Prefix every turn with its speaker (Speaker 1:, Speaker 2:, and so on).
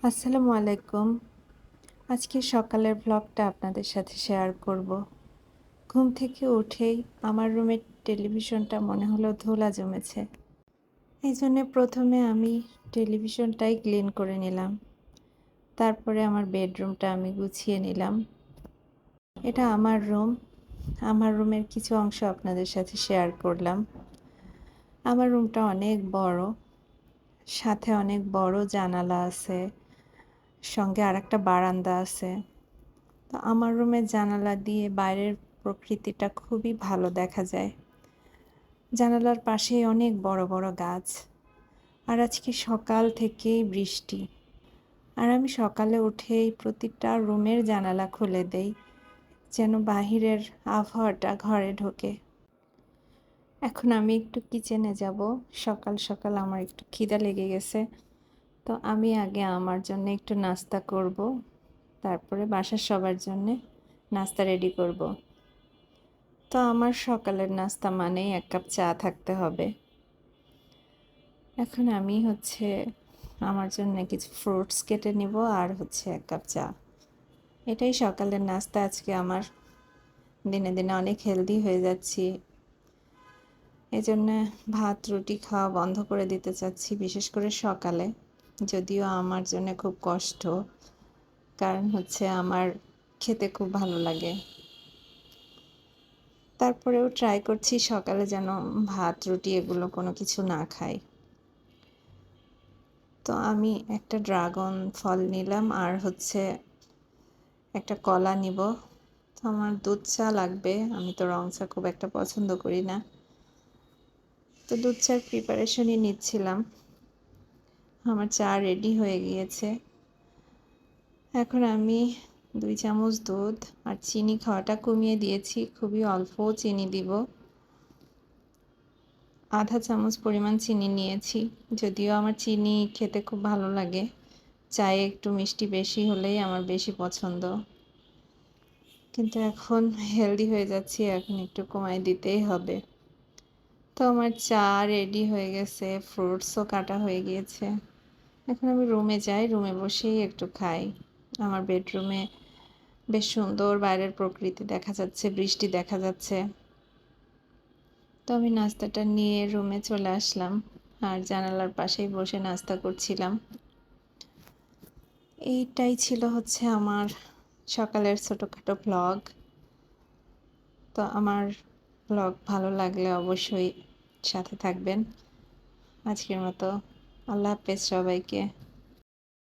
Speaker 1: আসসালামু আলাইকুম। আজকে সকালের ভ্লগটা আপনাদের সাথে শেয়ার করব। ঘুম থেকে উঠেই আমার রুমের টেলিভিশনটা মনে হলো ধুলা জমেছে। এইজন্যে প্রথমে আমি টেলিভিশনটাই ক্লিন করে নিলাম। তারপরে আমার বেডরুমটা আমি গুছিয়ে নিলাম। এটা আমার রুম। আমার রুমের কিছু অংশ আপনাদের সাথে শেয়ার করলাম। আমার রুমটা অনেক বড়, সাথে অনেক বড় জানালা আছে, সঙ্গে আরেকটা বারান্দা আছে। তো আমার রুমের জানালা দিয়ে বাইরের প্রকৃতিটা খুবই ভালো দেখা যায়। জানালার পাশেই অনেক বড় বড় গাছ। আর আজকে সকাল থেকেই বৃষ্টি। আর আমি সকালে উঠেই প্রতিটা রুমের জানালা খুলে দেই, যেন বাহিরের আবহাওয়াটা ঘরে ঢোকে। এখন আমি একটু কিচেনে যাব। সকাল সকাল আমার একটু খিদা লেগে গেছে। তো আমি আগে আমার জন্য একটু নাস্তা করব, তারপরে বাসার সবার জন্যে নাস্তা রেডি করব। তো আমার সকালের নাস্তা মানেই 1 কাপ চা থাকতে হবে। এখন আমি আমার জন্য কিছু ফ্রুটস কেটে নিব আর 1 কাপ চা। এটাই সকালের নাস্তা আজকে আমার। দিনে দিনে অনেক হেলদি হয়ে যাচ্ছি, এজন্য ভাত রুটি খাওয়া বন্ধ করে দিতে চাচ্ছি, বিশেষ করে সকালে। যদিও আমার জন্য খুব কষ্ট, কারণ আমার খেতে খুব ভালো লাগে। তারপরেও ট্রাই করছি সকালে যেন ভাত রুটি এগুলো কোনো কিছু না খাই। তো আমি একটা ড্রাগন ফল নিলাম আর একটা কলা নিব। তো আমার দুধ চা লাগবে, আমি তো রং চা খুব একটা পছন্দ করি না। তো দুধ চার প্রিপারেশনই নিচ্ছিলাম। আমার চা রেডি হয়ে গিয়েছে। এখন আমি 2 চামচ দুধ আর চিনি খাওয়াটা কমিয়ে দিয়েছি, খুবই অল্প চিনি দিব। আধা চামচ পরিমাণ চিনি নিয়েছি। যদিও আমার চিনি খেতে খুব ভালো লাগে, চায়ে একটু মিষ্টি বেশি হলেই আমার বেশি পছন্দ। কিন্তু এখন হেলদি হয়ে যাচ্ছি, এখন একটু কমাই দিতেই হবে। তো আমার চা রেডি হয়ে গেছে, ফ্রুটসও কাটা হয়ে গিয়েছে। এখন আমি রুমে যাই, রুমে বসেই একটু খাই। আমার বেডরুমে বেশ সুন্দর বাইরের প্রকৃতি দেখা যাচ্ছে, বৃষ্টি দেখা যাচ্ছে। তো আমি নাস্তাটা নিয়ে রুমে চলে আসলাম আর জানালার পাশেই বসে নাস্তা করছিলাম। এইটাই ছিল আমার সকালের ছোটোখাটো ভ্লগ। তো আমার ভ্লগ ভালো লাগলে অবশ্যই সাথে থাকবেন। আজকের মতো আল্লাহ হাফেজ সবাইকে।